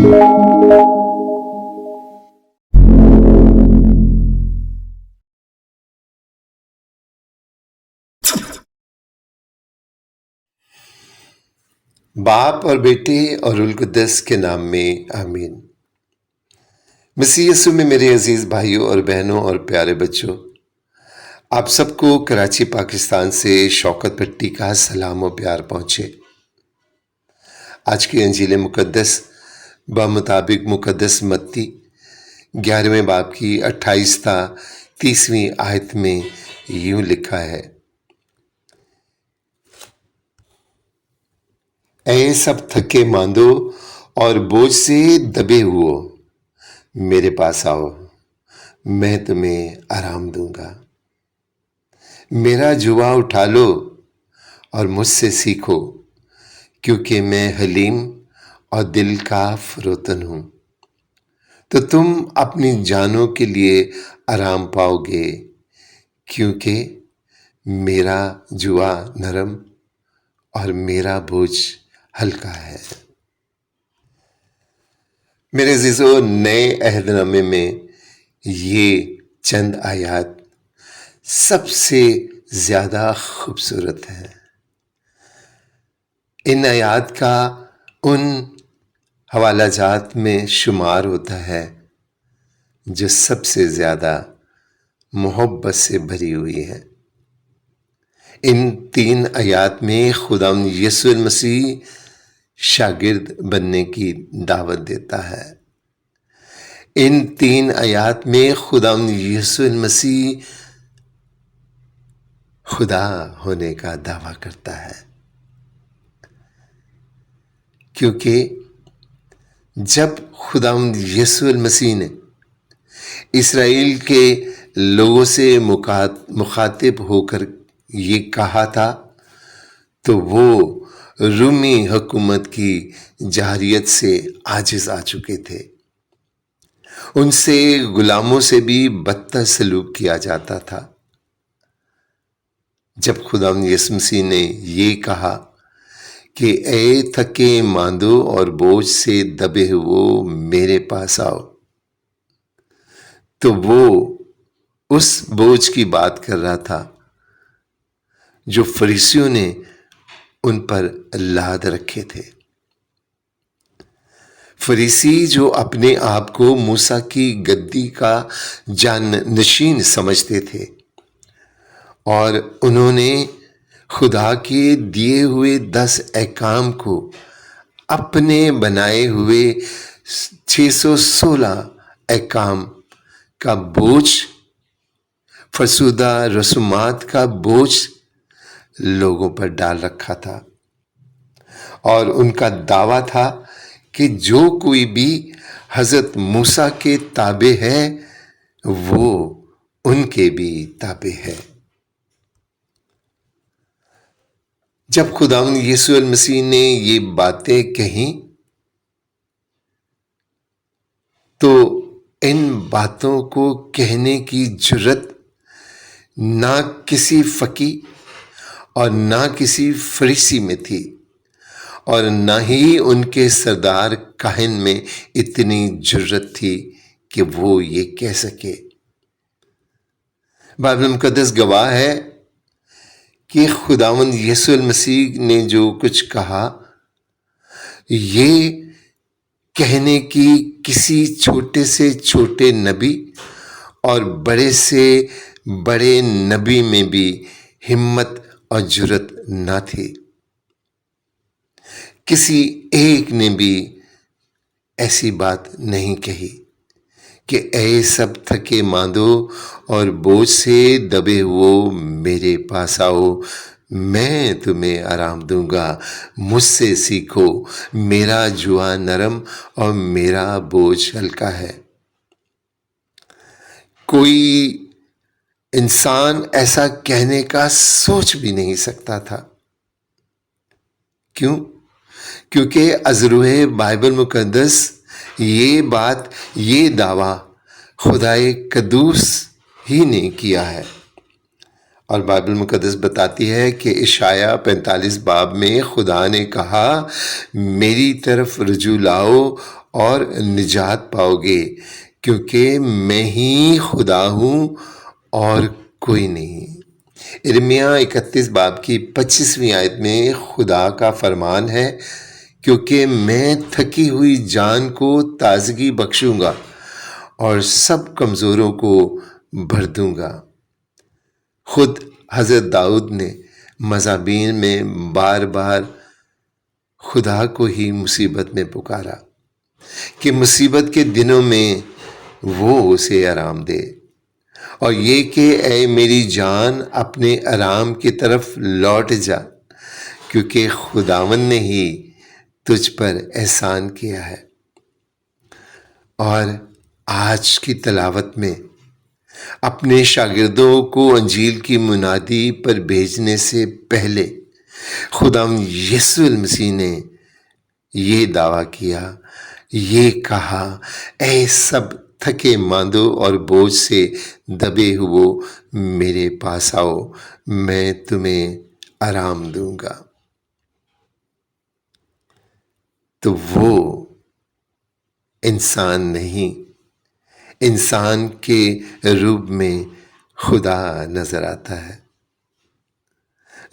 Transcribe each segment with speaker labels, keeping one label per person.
Speaker 1: باپ اور بیٹے اور روح القدس کے نام میں آمین۔ مسیح یسوع میں میرے عزیز بھائیوں اور بہنوں اور پیارے بچوں، آپ سب کو کراچی پاکستان سے شوکت بھٹی کا سلام و پیار پہنچے۔ آج کی انجیل مقدس بمطابق مقدس متی 11ویں باب کی 28 تا 30ویں آیت میں یوں لکھا ہے: اے سب تھکے ماندو اور بوجھ سے دبے ہوئے، میرے پاس آؤ، میں تمہیں آرام دوں گا۔ میرا جوا اٹھا لو اور مجھ سے سیکھو، کیونکہ میں حلیم اور دل کا فروتن ہوں، تو تم اپنی جانوں کے لیے آرام پاؤ گے، کیونکہ میرا جوا نرم اور میرا بوجھ ہلکا ہے۔ میرے عزیزو، نئے عہد نامے میں یہ چند آیات سب سے زیادہ خوبصورت ہیں۔ ان آیات کا ان حوالہ جات میں شمار ہوتا ہے جو سب سے زیادہ محبت سے بھری ہوئی ہے۔ ان 3 آیات میں خداوند یسوع المسیح شاگرد بننے کی دعوت دیتا ہے۔ ان 3 آیات میں خداوند یسوع المسیح خدا ہونے کا دعویٰ کرتا ہے، کیونکہ جب خداوند یسوع المسیح نے اسرائیل کے لوگوں سے مخاطب ہو کر یہ کہا تھا تو وہ رومی حکومت کی جارحیت سے عاجز آ چکے تھے۔ ان سے غلاموں سے بھی بدتر سلوک کیا جاتا تھا۔ جب خداوند یسوع مسیح نے یہ کہا کہ اے تھکے ماندو اور بوجھ سے دبے ہوئے میرے پاس آؤ، تو وہ اس بوجھ کی بات کر رہا تھا جو فریسیوں نے ان پر لاد رکھے تھے۔ فریسی جو اپنے آپ کو موسیٰ کی گدی کا جانشین سمجھتے تھے، اور انہوں نے خدا کے دیے ہوئے 10 احکام کو اپنے بنائے ہوئے 616 احکام کا بوجھ، فرسودہ رسومات کا بوجھ لوگوں پر ڈال رکھا تھا، اور ان کا دعویٰ تھا کہ جو کوئی بھی حضرت موسیٰ کے تابع ہے وہ ان کے بھی تابع ہے۔ جب خداوند یسوع المسیح نے یہ باتیں کہیں تو ان باتوں کو کہنے کی جرت نہ کسی فقیہ اور نہ کسی فریسی میں تھی، اور نہ ہی ان کے سردار کاہن میں اتنی جرت تھی کہ وہ یہ کہہ سکے۔ بائبل مقدس گواہ ہے کہ خداوند یسوع المسیح نے جو کچھ کہا، یہ کہنے کی کسی چھوٹے سے چھوٹے نبی اور بڑے سے بڑے نبی میں بھی ہمت اور جرت نہ تھی۔ کسی ایک نے بھی ایسی بات نہیں کہی کہ اے سب تھکے ماندو اور بوجھ سے دبے ہوئے میرے پاس آؤ، میں تمہیں آرام دوں گا، مجھ سے سیکھو، میرا جوا نرم اور میرا بوجھ ہلکا ہے۔ کوئی انسان ایسا کہنے کا سوچ بھی نہیں سکتا تھا۔ کیوں؟ کیونکہ از روح بائبل مقدس یہ بات، یہ دعویٰ خدائے قدوس ہی نے کیا ہے، اور بائبل مقدس بتاتی ہے کہ اشعیاء 45 باب میں خدا نے کہا، میری طرف رجوع لاؤ اور نجات پاؤ گے، کیونکہ میں ہی خدا ہوں اور کوئی نہیں۔ ارمیا 31 باب کی 25ویں آیت میں خدا کا فرمان ہے، کیونکہ میں تھکی ہوئی جان کو تازگی بخشوں گا اور سب کمزوروں کو بھر دوں گا۔ خود حضرت داؤد نے مزامیر میں بار بار خدا کو ہی مصیبت میں پکارا کہ مصیبت کے دنوں میں وہ اسے آرام دے، اور یہ کہ اے میری جان اپنے آرام کی طرف لوٹ جا، کیونکہ خداوند نے ہی تجھ پر احسان کیا ہے۔ اور آج کی تلاوت میں اپنے شاگردوں کو انجیل کی منادی پر بھیجنے سے پہلے خداوند یسوع المسیح نے یہ دعویٰ کیا، یہ کہا، اے سب تھکے ماندو اور بوجھ سے دبے ہوئے میرے پاس آؤ، میں تمہیں آرام دوں گا۔ تو وہ انسان نہیں، انسان کے روپ میں خدا نظر آتا ہے،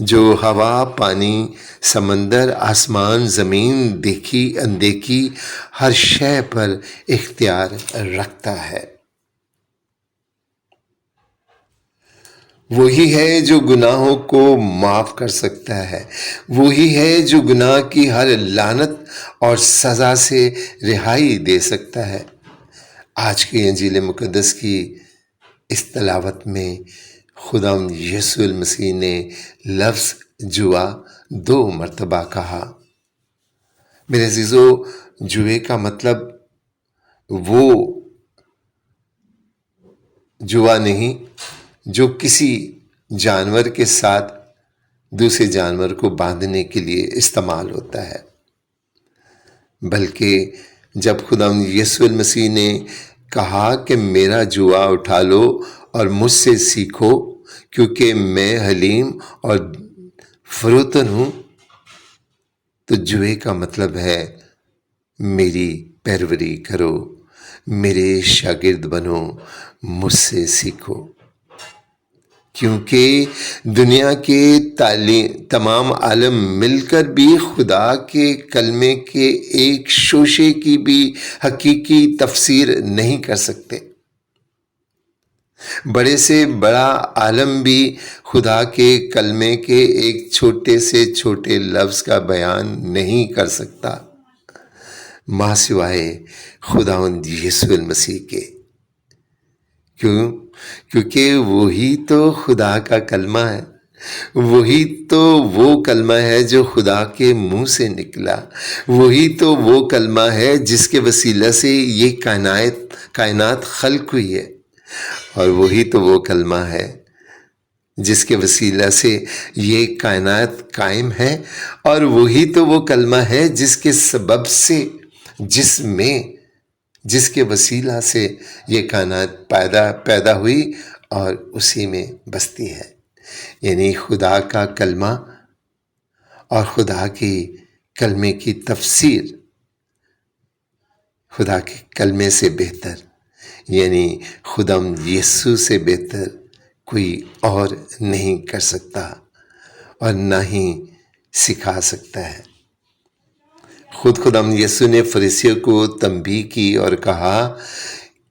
Speaker 1: جو ہوا، پانی، سمندر، آسمان، زمین، دیکھی اندیکھی ہر شے پر اختیار رکھتا ہے۔ وہی ہے جو گناہوں کو معاف کر سکتا ہے، وہی ہے جو گناہ کی ہر لعنت اور سزا سے رہائی دے سکتا ہے۔ آج کی انجیل مقدس کی اس تلاوت میں خداوند یسوع المسیح نے لفظ جوا 2 مرتبہ کہا۔ میرے عزیزو، جوئے کا مطلب وہ جوا نہیں جو کسی جانور کے ساتھ دوسرے جانور کو باندھنے کے لیے استعمال ہوتا ہے، بلکہ جب خداوند یسوع المسیح نے کہا کہ میرا جوا اٹھا لو اور مجھ سے سیکھو، کیونکہ میں حلیم اور فروتن ہوں، تو جوئے کا مطلب ہے میری پیروری کرو، میرے شاگرد بنو، مجھ سے سیکھو، کیونکہ دنیا کے تمام عالم مل کر بھی خدا کے کلمے کے ایک شوشے کی بھی حقیقی تفسیر نہیں کر سکتے۔ بڑے سے بڑا عالم بھی خدا کے کلمے کے ایک چھوٹے سے چھوٹے لفظ کا بیان نہیں کر سکتا، ماں سوائے خداوند یسوع المسیح کے۔ کیونکہ وہی تو خدا کا کلمہ ہے، وہی تو وہ کلمہ ہے جو خدا کے منہ سے نکلا، وہی تو وہ کلمہ ہے جس کے وسیلہ سے یہ کائنات خلق ہوئی ہے، اور وہی تو وہ کلمہ ہے جس کے وسیلہ سے یہ کائنات قائم ہے، اور وہی تو وہ کلمہ ہے جس کے سبب سے جس کے وسیلہ سے یہ کائنات پیدا ہوئی اور اسی میں بستی ہے۔ یعنی خدا کا کلمہ اور خدا کی کلمے کی تفسیر خدا کے کلمے سے بہتر، یعنی خداوند یسوع سے بہتر کوئی اور نہیں کر سکتا اور نہ ہی سکھا سکتا ہے۔ خود خداوند یسوع نے فریسیوں کو تنبیہ کی اور کہا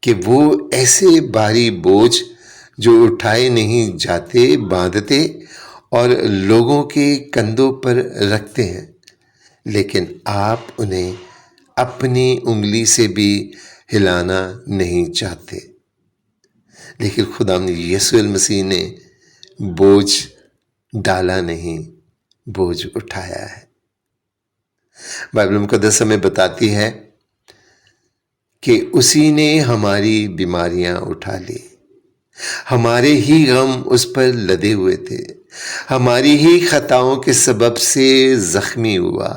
Speaker 1: کہ وہ ایسے بھاری بوجھ جو اٹھائے نہیں جاتے باندھتے اور لوگوں کے کندھوں پر رکھتے ہیں، لیکن آپ انہیں اپنی انگلی سے بھی ہلانا نہیں چاہتے۔ لیکن خداوند یسوع المسیح نے بوجھ ڈالا نہیں، بوجھ اٹھایا ہے۔ بائبل مقدس ہمیں بتاتی ہے کہ اسی نے ہماری بیماریاں اٹھا لی، ہمارے ہی غم اس پر لدے ہوئے تھے، ہماری ہی خطاؤں کے سبب سے زخمی ہوا،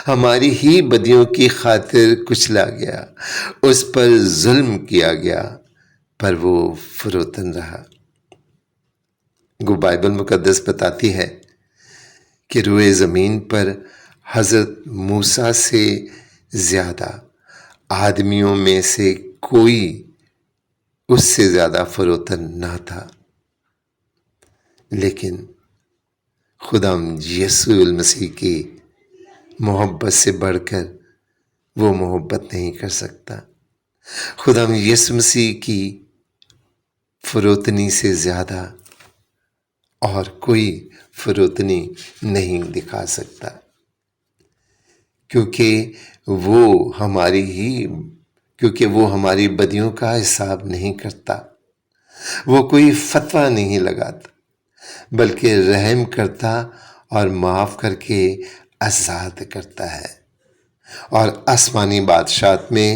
Speaker 1: ہماری ہی بدیوں کی خاطر کچلا گیا، اس پر ظلم کیا گیا، پر وہ فروتن رہا۔ بائبل مقدس بتاتی ہے کہ روئے زمین پر حضرت موسیٰ سے زیادہ آدمیوں میں سے کوئی اس سے زیادہ فروتن نہ تھا، لیکن خدا یسوع المسیح کی محبت سے بڑھ کر وہ محبت نہیں کر سکتا۔ خدا یسوع مسیح کی فروتنی سے زیادہ اور کوئی فروتنی نہیں دکھا سکتا، کیونکہ وہ ہماری بدیوں کا حساب نہیں کرتا، وہ کوئی فتویٰ نہیں لگاتا، بلکہ رحم کرتا اور معاف کر کے آزاد کرتا ہے، اور آسمانی بادشاہت میں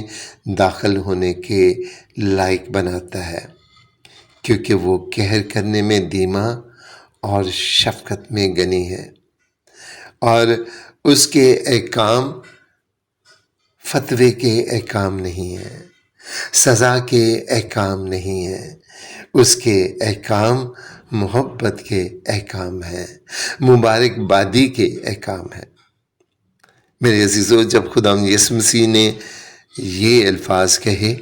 Speaker 1: داخل ہونے کے لائق بناتا ہے، کیونکہ وہ قہر کرنے میں دھیما اور شفقت میں غنی ہے، اور اس کے احکام فتوے کے احکام نہیں ہیں، سزا کے احکام نہیں ہیں، اس کے احکام محبت کے احکام ہیں، مبارک بادی کے احکام ہیں۔ میرے عزیزو، جب خدا یسوع مسیح نے یہ الفاظ کہے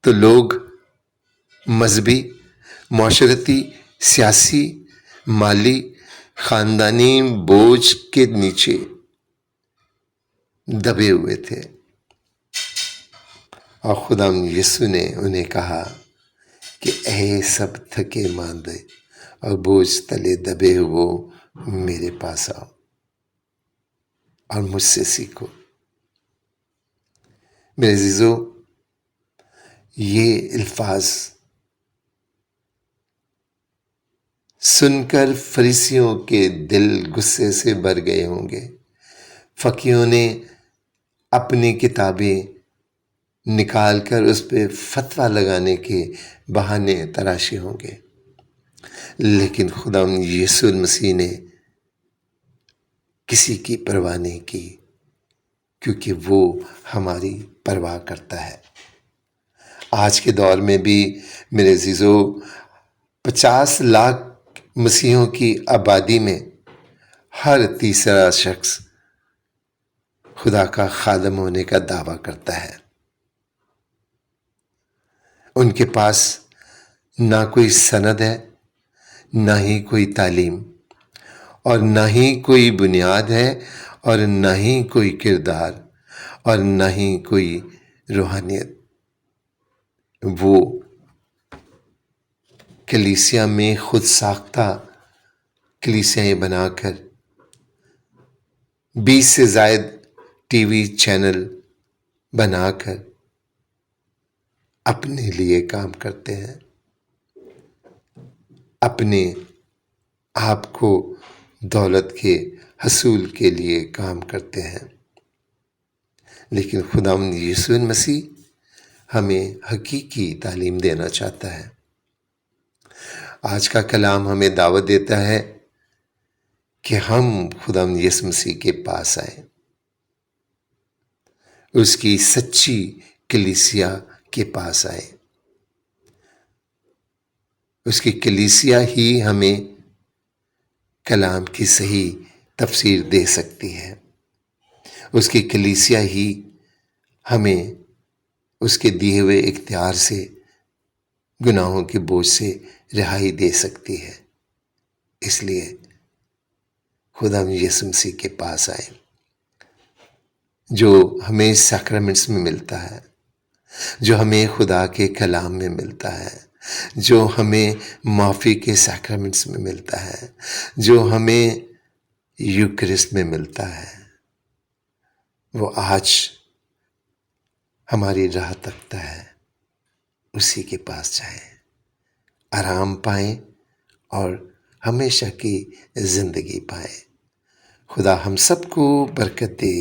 Speaker 1: تو لوگ مذہبی، معاشرتی، سیاسی، مالی، خاندانی بوجھ کے نیچے دبے ہوئے تھے، اور خدا یسوع نے انہیں کہا کہ اے سب تھکے ماندے اور بوجھ تلے دبے ہو، میرے پاس آؤ اور مجھ سے سیکھو۔ میرے عزیزو، یہ الفاظ سن کر فریسیوں کے دل غصے سے بھر گئے ہوں گے، فقیہوں نے اپنی کتابیں نکال کر اس پہ فتویٰ لگانے کے بہانے تراشے ہوں گے، لیکن خدا یسوع المسیح نے کسی کی پرواہ نہیں کی، کیونکہ وہ ہماری پرواہ کرتا ہے۔ آج کے دور میں بھی میرے عزیزو 50 لاکھ مسیحیوں کی آبادی میں ہر تیسرا شخص خدا کا خادم ہونے کا دعویٰ کرتا ہے۔ ان کے پاس نہ کوئی سند ہے، نہ ہی کوئی تعلیم، اور نہ ہی کوئی بنیاد ہے، اور نہ ہی کوئی کردار، اور نہ ہی کوئی روحانیت۔ وہ کلیسیا میں خود ساختہ کلیسیاں بنا کر 20 سے زائد ٹی وی چینل بنا کر اپنے لیے کام کرتے ہیں، اپنے آپ کو دولت کے حصول کے لیے کام کرتے ہیں، لیکن خداوند یسوع مسیح ہمیں حقیقی تعلیم دینا چاہتا ہے۔ آج کا کلام ہمیں دعوت دیتا ہے کہ ہم خداوند یسوع مسیح کے پاس آئیں، اس کی سچی کلیسیا کے پاس آئیں۔ اس کی کلیسیا ہی ہمیں کلام کی صحیح تفسیر دے سکتی ہے، اس کی کلیسیا ہی ہمیں اس کے دیے ہوئے اختیار سے گناہوں کے بوجھ سے رہائی دے سکتی ہے۔ اس لیے خدا یسوع مسیح کے پاس آئیں، جو ہمیں سیکرمنٹس میں ملتا ہے، جو ہمیں خدا کے کلام میں ملتا ہے، جو ہمیں معافی کے سیکرمنٹس میں ملتا ہے، جو ہمیں یوکرسٹ میں ملتا ہے، وہ آج ہماری راہ تکتا ہے۔ اسی کے پاس جائیں، آرام پائیں اور ہمیشہ کی زندگی پائیں۔ خدا ہم سب کو برکت دے۔